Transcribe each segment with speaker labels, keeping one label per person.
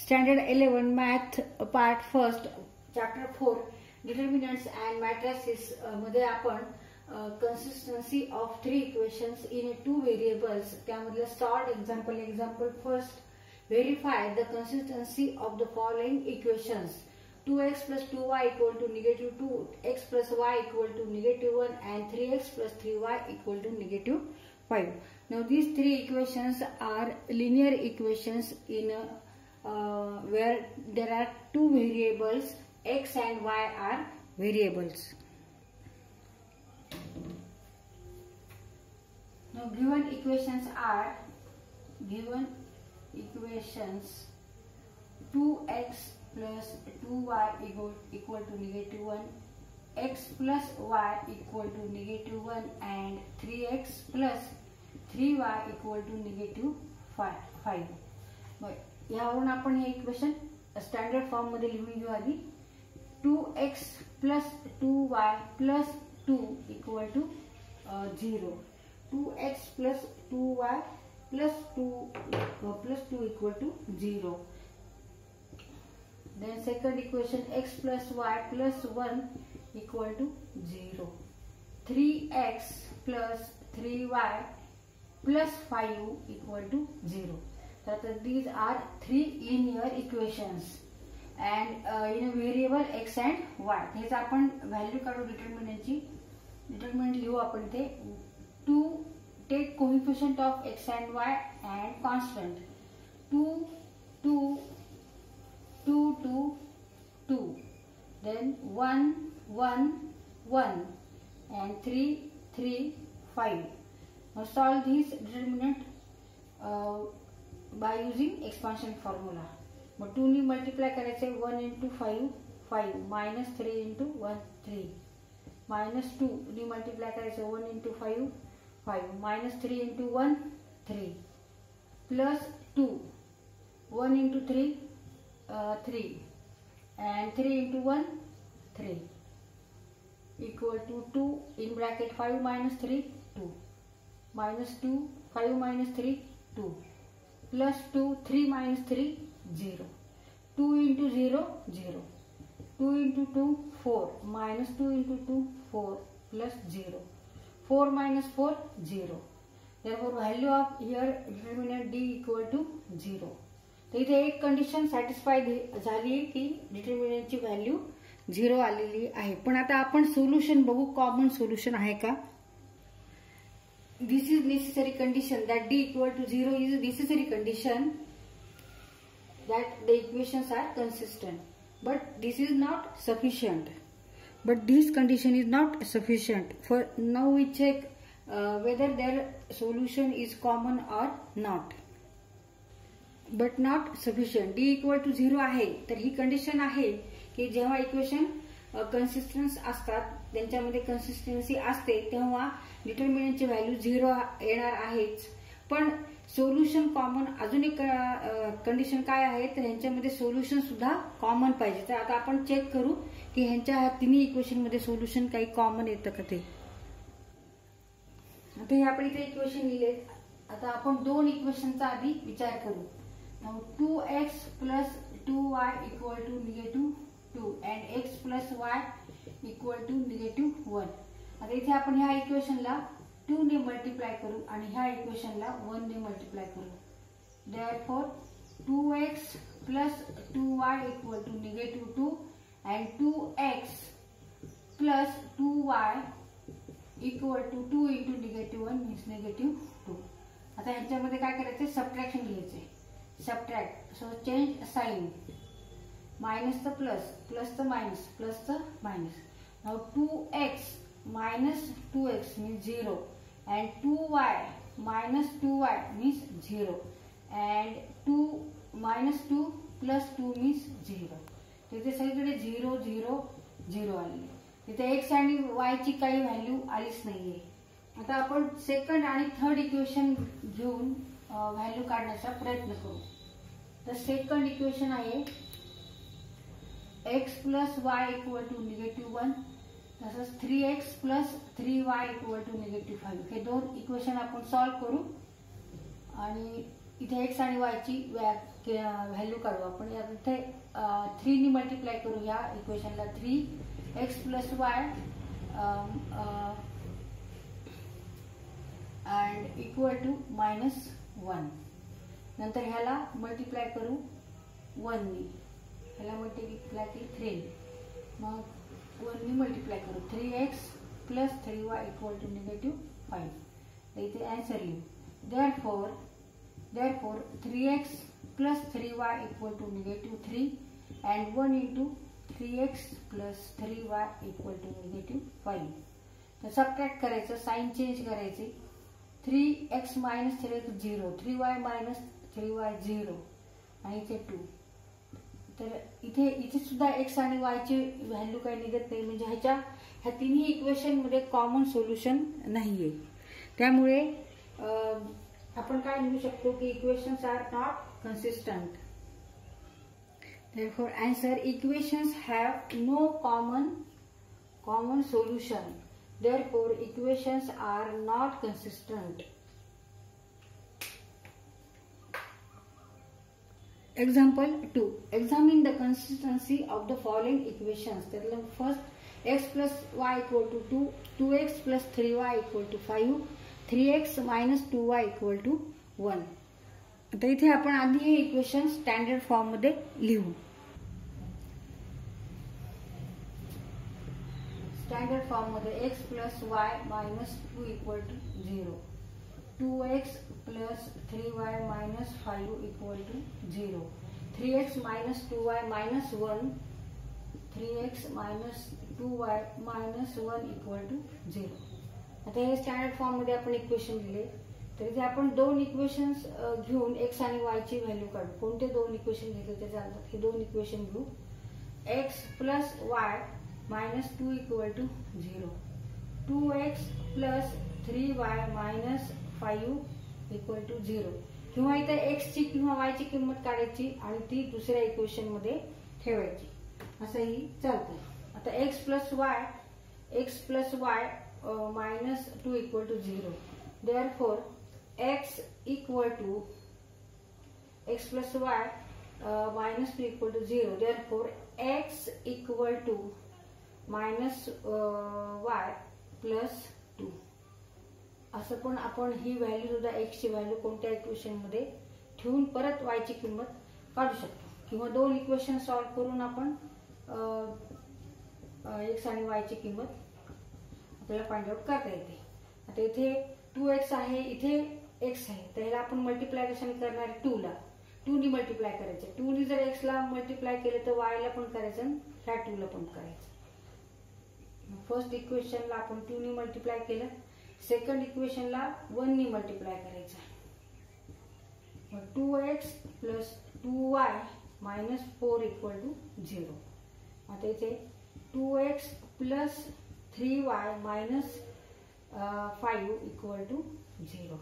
Speaker 1: Standard 11 Math Part First Chapter 4 Determinants and Matrices मध्ये आपण consistency of three equations in two variables त्यामधलं start example first. Verify the consistency of the following equations: 2x plus 2y equal to negative 2, x plus y equal to negative 1, and 3x plus 3y equal to negative 5. Now these three equations are linear equations in where there are two variables, x and y are variables. Now given equations are 2x plus 2y equal to negative 1, x plus y equal to negative 1, and 3x plus 3y equal to negative 5. यावरून आपण हे equation standard form मध्ये लिहून घेऊ आधी. 2x plus 2y plus 2 equal to 0. 2x plus 2y plus 2 equal to 0. Then second equation, x plus y plus 1 equal to 0. 3x plus 3y plus 5 equal to 0. So these are three linear equations and in a variable x and y. हेच आपण value काढू डिटर्मिनंटची. Determinant लिहू आपण ते. To take coefficient of x and y and constant. 2 2 2 2 2, then 1 1 1, and 3 3 5. Now solve these determinant by using expansion formula. मग 2 ने multiply करायचे. 1 into 5 5, minus 3 into 1 3, minus 2 ने मल्टिप्लाय करायचे. 1 into 5 5, minus 3 into 1 3, plus 2 1 into 3 3, and 3 into 1 3 equal to 2 in bracket. 5 minus 3 2, minus 2 5 minus 3 2, plus 2 3 minus 3 0. 2 into 0 0. 2 into 2 4, minus 2 into 2 4, plus 0. 4 minus 4 0. Therefore value of here determinant D equal to 0. तर इथे एक condition satisfy झाली की डिटर्मिनंटची value 0 आलेली आहे. पण आता आपण सोल्युशन बघू. कॉमन सोल्युशन आहे का? This is necessary condition that D equal to 0 is a necessary condition that the equations are consistent. But this is not sufficient. But this condition is not sufficient. For now we check whether their solution is common or not. But not sufficient. D equal to 0 आहे. तर ही condition आहे की जेव्हा equation consistence असतात, त्यांच्यामध्ये consistency असते, तेव्हा डिटर्मिनंटची value 0 येणार आहेच. पण सोल्युशन कॉमन. अजून एक कंडिशन काय आहे तर ह्यांच्यामध्ये सोल्युशन सुद्धा कॉमन पाहिजे. तर आता आपण चेक करू की ह्यांच्या तिन्ही इक्वेशन मध्ये सोल्युशन काही कॉमन येतं का ते. आता हे आपण इथे इक्वेशन लिहिले. आता आपण दोन इक्वेशनचा आधी विचार करू. 2x plus 2y equal to negative 2 and x plus y equal to negative 1. आता इथे आपण ह्या इक्वेशनला 2 ने मल्टिप्लाय करू आणि ह्या इक्वेशनला 1 ने मल्टिप्लाय करू. Therefore 2x plus 2y equal to negative 2 and 2x plus 2y equal to 2 into negative 1 means negative 2. आता ह्याच्यामध्ये काय करायचं? सबट्रॅक्शन घ्यायचे. Subtract. So change sign. Minus the plus, plus the minus, plus the minus. Now 2x minus 2x means 0, and 2y minus 2y means 0, and 2 minus 2 plus 2 means 0. तिथे सगळीकडे 0 0 0 आली. तिथे x आणि y ची काही व्हॅल्यू आलीच नाहीये. आता आपण सेकंड आणि थर्ड इक्वेशन घेऊन व्हॅल्यू काढण्याचा प्रयत्न करू. तर सेकंड इक्वेशन आहे x plus y equal to negative 1, तसंच 3x plus 3y equal to negative 5. हे दोन इक्वेशन आपण सॉल्व करू आणि इथे x आणि y ची व्हॅल्यू काढू आपण. इथे 3 ने मल्टिप्लाय करू ह्या इक्वेशनला. 3x plus y and equal to -1. नंतर ह्याला मल्टिप्लाय करू 1 ने. ह्याला मल्टिप्लाय केली 3, मग 1 ने मल्टिप्लाय करू. 3x plus 3y equal to -5. तर इथे आन्सर लिहू. therefore 3x plus 3y equal to -3 and 1 into 3x plus 3y equal to -5. तर सबट्रॅक्ट करायचं, साइन चेंज करायचे. 3x minus 3x 0, 3y minus 3y 0 आणि इथे 2. तर इथे सुद्धा x आणि y ची व्हॅल्यू काही निघत नाही, म्हणजे ह्या तिन्ही इक्वेशन मध्ये कॉमन सोल्युशन नाहीये. त्यामुळे आपण काय लिहू शकतो की equations are not consistent. Therefore answer, equations have no common solution. Therefore equations are not consistent. Example 2. Examine the consistency of the following equations. First, x plus y equal to 2, 2x plus 3y equal to 5, 3x minus 2y equal to 1. आता इथे आपण आधी हे equation standard form मध्ये लिहू. Standard form मध्ये x plus y minus 2 equal to 0, 2x plus 3y minus 5 equal to 0, 3x minus 2y minus 1, 3x minus 2y minus 1 equal to 0. आता हे स्टँडर्ड फॉर्म मध्ये आपण इक्वेशन लिहिले. तर इथे आपण दोन इक्वेशन्स घेऊन x आणि y ची व्हॅल्यू काढू. कोणते दोन इक्वेशन घेतले ते चालतात. हे दोन इक्वेशन घेऊ. x plus y minus 2 equal to 0, 2x plus 3y minus 5 equal to 0. किंवा इथे x ची किंवा y ची किंमत काढायची आणि ती दुसऱ्या इक्वेशन मध्ये ठेवायची, असंही चालतं. आता x plus y minus 2 equal to 0. Therefore x equal to x plus y minus 2 equal to 0. Therefore x equal to minus y plus 2. असं पण आपण ही व्हॅल्यू सुद्धा x ची व्हॅल्यू कोणत्या इक्वेशन मध्ये ठेवून परत y ची किंमत काढू शकतो. किंवा दोन इक्वेशन सॉल्व्ह करून आपण x आणि y ची किंमत आपल्याला फाइंड आउट करता येते. आता इथे 2x आहे, इथे x आहे, तर ह्याला आपण मल्टिप्लाय कशाने करणार? 2 ला 2 ने मल्टिप्लाय करायचं. 2 ने जर x ला मल्टिप्लाय केलं तर y ला पण करायचं आणि ह्या 2 ला पण करायचं. फर्स्ट इक्वेशनला आपण 2 ने मल्टिप्लाय केलं, सेकंड इक्वेशनला 1 ने मल्टिप्लाय करायचं. 2x plus 2y minus 4 equal to 0. आता इथे 2x plus 3y minus 5 equal to 0.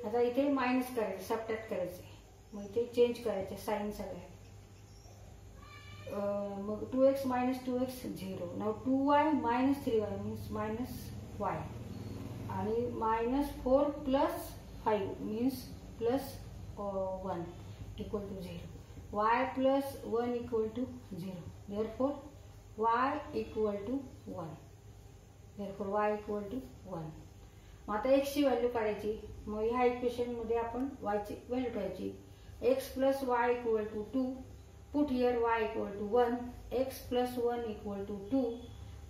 Speaker 1: आता इथे मायनस करायचं, सबट्रॅक्ट करायचे, मग इथे चेंज करायचे साइन सगळे. मग 2x minus 2x 0. Now 2y minus 3y means minus y आणि minus 4 plus 5 means plus 1 equal to 0. y plus 1 equal to 0. therefore y equal to 1. therefore y equal to 1. मग आता x ची value काढायची. मग ह्या equation मध्ये आपण y ची व्हॅल्यू ठेवायची. x plus y equal to 2. Put here y equal to 1. x plus 1 equal to 2.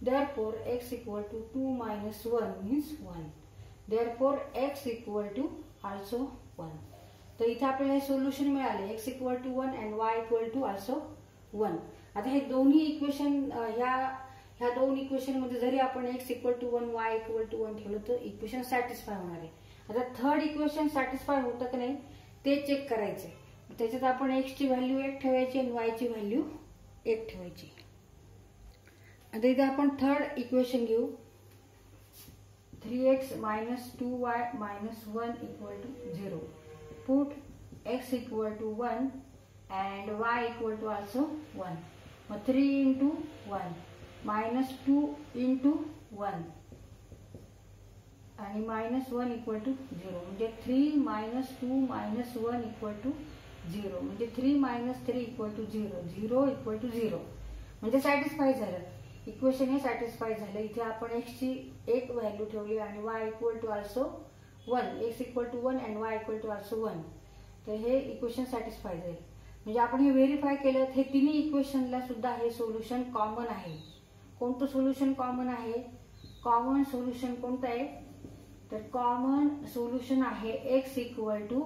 Speaker 1: therefore x equal to 2 minus 1 means 1. therefore x equal to also 1. तर इथे आपल्याला हे सोल्युशन मिळाले. x equal to 1 and y equal to also 1. आता हे दोन्ही equation ह्या दोन इक्वेशन मध्ये जरी आपण x equal to 1 y equal to 1 ठेवलं तर इक्वेशन सॅटिस्फाय होणार आहे. आता थर्ड इक्वेशन सॅटिस्फाय होतं की नाही ते चेक करायचे. त्याच्यात आपण x ची व्हॅल्यू 1 ठेवायची आणि y ची व्हॅल्यू 1 ठेवायची. आता इथे आपण थर्ड इक्वेशन घेऊ. 3x minus 2y minus 1 equal to 0. Put x equal to 1 and y equal to also 1. 3 into 1 minus 2 into 1 आणि -1 इक्वल टू 0, म्हणजे 3 - 2 - 1 इक्वल टू 0, म्हणजे 3 - 3 इक्वल टू 0, 0 इक्वल टू 0, म्हणजे सॅटिस्फाय झालं. इक्वेशन हे सॅटिस्फाय झालं. इथे आपण एक्सची एक व्हॅल्यू ठेवली आणि y equal to also 1, x equal to 1 and y equal to also 1. तर हे इक्वेशन सॅटिस्फाय झाले. म्हणजे आपण हे व्हेरीफाय केलं, हे तिन्ही इक्वेशनला सुद्धा हे सोल्युशन कॉमन आहे. कोणतं सोल्युशन कॉमन आहे? कॉमन सोल्युशन कोणतं आहे? तर कॉमन सोल्युशन आहे x equal to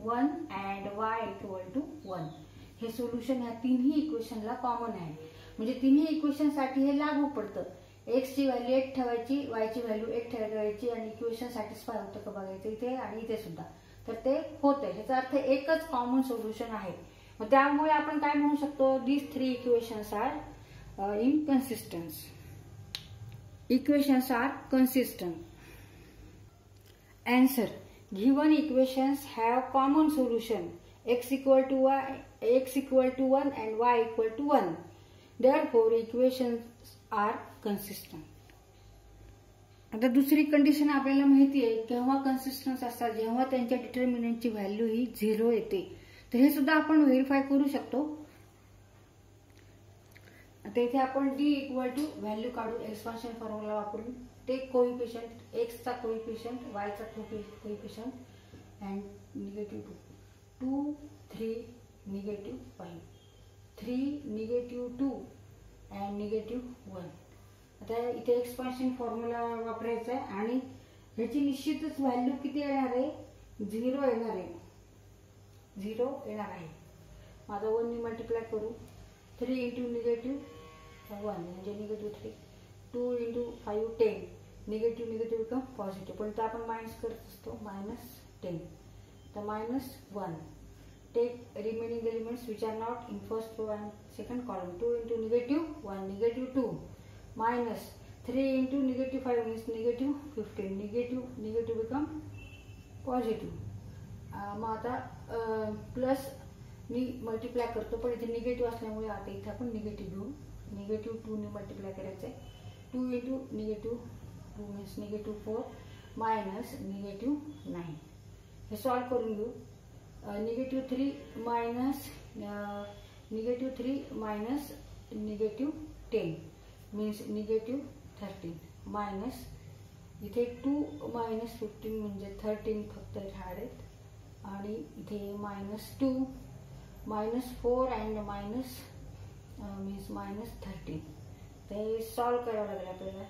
Speaker 1: 1 and y equal to 1. हे सोल्युशन ह्या तिन्ही इक्वेशनला कॉमन आहे. म्हणजे तिन्ही इक्वेशनसाठी हे लागू पडतं. x ची व्हॅल्यू 1 ठेवायची, y ची व्हॅल्यू 1 ठेवायची आणि इक्वेशन सॅटिस्फाय होतं का बघायचं इथे आणि इथे सुद्धा. तर ते होतंय. ह्याचा अर्थ एकच कॉमन सोल्युशन आहे. मग त्यामुळे आपण काय म्हणू शकतो? These 3 equations are inconsistence. Equations are consistent. Answer. Given equations have common solution x equal to 1 and y equal to 1. Therefore, equations are consistent. आता दुसरी कंडिशन आपल्याला माहिती आहे केव्हा कन्सिस्टन्स असतात, जेव्हा त्यांच्या डिटर्मिनंटची व्हॅल्यू ही 0 येते. तर हे सुद्धा आपण व्हेरीफाय करू शकतो. आता इथे आपण d इक्वल टू व्हॅल्यू काढू एक्सपान्शन फॉर्म्युला वापरून. टेक कोइफिशियंट, x चा कोइफिशियंट, y चा कोइफिशियंट अँड -2, 2, 3, -5, 3, -2 अँड -1. आता इथे एक्सपान्शन फॉर्म्युला वापरायचा आहे आणि ह्याची निश्चितच व्हॅल्यू किती येणार आहे? 0 येणार आहे. 0 येणार आहे. माझा 1 ने मल्टिप्लाय करू. 3 इंटू -1 म्हणजे -3, 2 इंटू 5 10, निगेटिव्ह बिकम पॉझिटिव्ह, पण तो आपण मायनस करत असतो. -10 तर -1. Take remaining elements which are not in first row and second column. 2 into -1, -2, minus 3 into -5 means -15, negative become positive. मग आता प्लस मी मल्टिप्लाय करतो, पण इथे निगेटिव्ह असल्यामुळे आता इथे आपण निगेटिव्ह घेऊ. -2 ने मल्टिप्लाय करायचं आहे. 2 इंटू -2 मीन्स -4 मायनस -9. हे सॉल्व करून घेऊ. -3 मायनस -3 मायनस -10 मीन्स -13 मायनस इथे 2 मायनस 15 म्हणजे 13 फक्त राहणार आहेत. आणि इथे -2 -4 अँड मायनस मीन्स -13. ते सॉल्व करावं लागेल आपल्याला.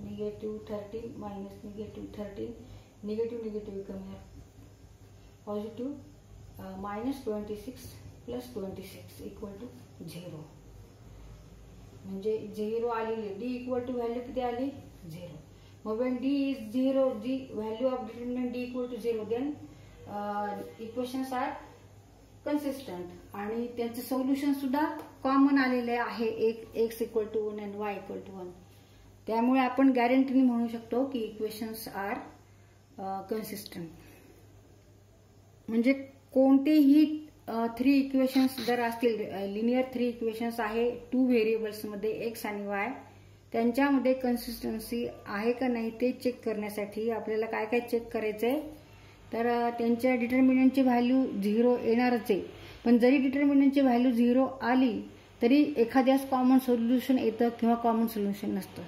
Speaker 1: -13 मायनस -13, निगेटिव्ह कमी पॉझिटिव्ह, -26 प्लस 26 इक्वल टू 0. म्हणजे 0 आलेली. d इक्वल टू व्हॅल्यू किती आली? 0. मग when d is 0, the value of determinant d equal to 0, then equations are consistent. आणि त्यांचे सोल्युशन सुद्धा कॉमन आलेले आहे. x equal to 1 and y equal to 1. त्यामुळे आपण गॅरंटीने म्हणू शकतो की इक्वेशन्स आर कन्सिस्टंट. म्हणजे कोणतेही 3 इक्वेशन्स जर असतील, लिनियर 3 इक्वेशन्स आहे 2 व्हेरिएबल्समध्ये x आणि y, त्यांच्यामध्ये कन्सिस्टन्सी आहे का नाही ते चेक करण्यासाठी आपल्याला काय काय चेक करायचंय? तर त्यांच्या डिटर्मिनंटची व्हॅल्यू 0 येणारच आहे. पण जरी डिटर्मिनंटची व्हॅल्यू 0 आली तरी एखाद्यास कॉमन सोल्युशन येतं किंवा कॉमन सोल्युशन नसतं.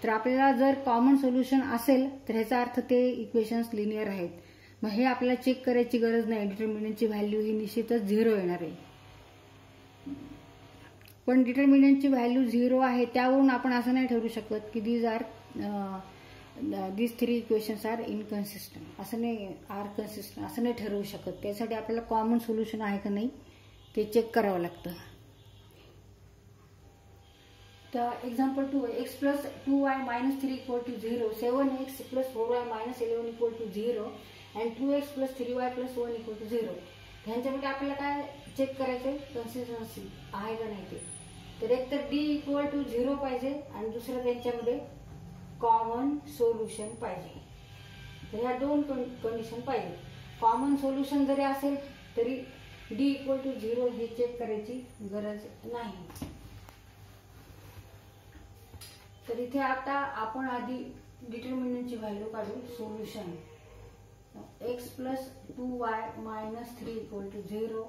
Speaker 1: तर आपल्याला जर कॉमन सोल्युशन असेल तर ह्याचा अर्थ ते इक्वेशन्स लिनियर आहेत. मग हे आपल्याला चेक करायची गरज नाही. डिटर्मिनंटची व्हॅल्यू ही निश्चितच 0 येणार आहे. पण डिटर्मिनंटची व्हॅल्यू 0 आहे त्यावरून आपण असं नाही ठरवू शकत की these 3 इक्वेशन्स आर इनकन्सिस्टंट असं नाही, आर कन्सिस्टंट असं नाही ठरवू शकत. त्यासाठी आपल्याला कॉमन सोल्युशन आहे का नाही ते चेक करावं लागतं. तर एक्झाम्पल 2, x प्लस 2y मायनस 3 equal to 0, 7x plus 4y minus 11 equal to 0 and 2x plus 3y plus 1 equal to 0. ह्यांच्यामध्ये आपल्याला काय चेक करायचंय? कन्सिस्टन्सी आहे का नाही ते. तर एक तर d इक्वल टू 0 पाहिजे आणि दुसरं त्यांच्यामध्ये कॉमन सोल्युशन पाहिजे. तर ह्या 2 कंडिशन पाहिजे. कॉमन सोल्युशन जरी असेल तरी d इक्वल टू 0 हे चेक करायची गरज नाही. तर इथे आता आपण आधी डिटर्मिनंटची व्हॅल्यू काढू. Solution x plus 2y minus 3 equal to 0,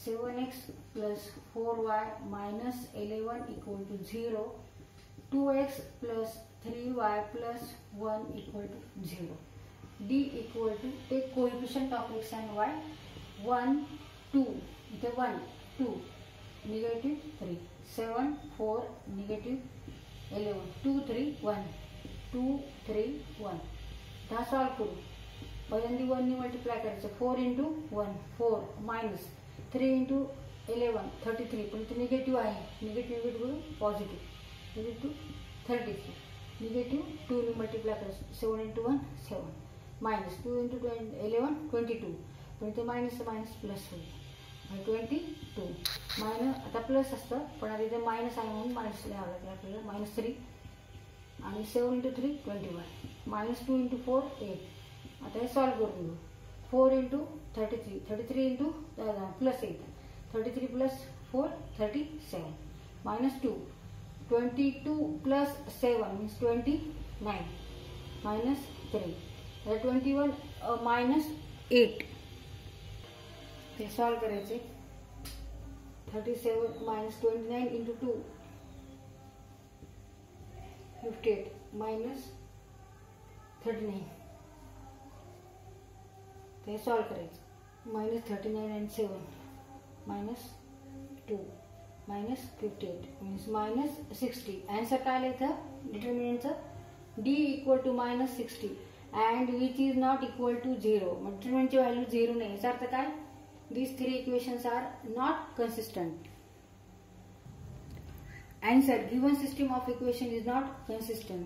Speaker 1: 7x plus 4y minus 11 equal to 0, 2x plus 3y plus 1 equal to 0. D equal to, take coefficient of x and y, 1, 2, the 1, 2, negative 3, 7, 4, negative 11, 2, 3, 1, 2, 3, 1. आता solve करू. पहिल्यांदा 1 ने multiply करायचं. 4 into 1 4 minus 3 into 11 33, पण ते negative आहे. Negative positive negative 33, negative 2 ने multiply करायचं. 7 into 1 7 minus 2 into 11 22, पण ते मायनस मायनस प्लस होईल 22 मायनस. आता प्लस असतं पण आता इथे मायनस आहे म्हणून मायनस लिहावं लागेल आपल्याला. -3 आणि 7 into 3 21, -2 into 4 8. आता हे सॉल्व करून घेऊ. 4 into 33 33 into plus 8 33 plus 4 37, -2 22 plus 7 means 29, -3 21 -8. ते सॉल्व करायचे. 37 minus 29 into 2 58 minus 39. ते सॉल्व करायचं. -39 and 7 -2 -58 means -60. आन्सर काय आलं इथं डिटर्मिनंटचं? D equal to -60 and which is not equal to 0. डिटर्मिनंटची value 0 नाही. याचा अर्थ काय? These three equations are not consistent. Answer, given system of equation is not consistent.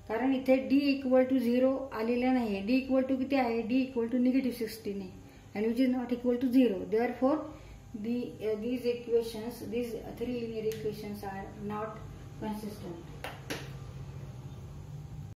Speaker 1: कारण इथे D equal to 0 आलेलं नाही. D equal to किती आहे? D equal to -16 आहे and which is not equal to 0. Therefore, these equations, these three linear equations are not consistent.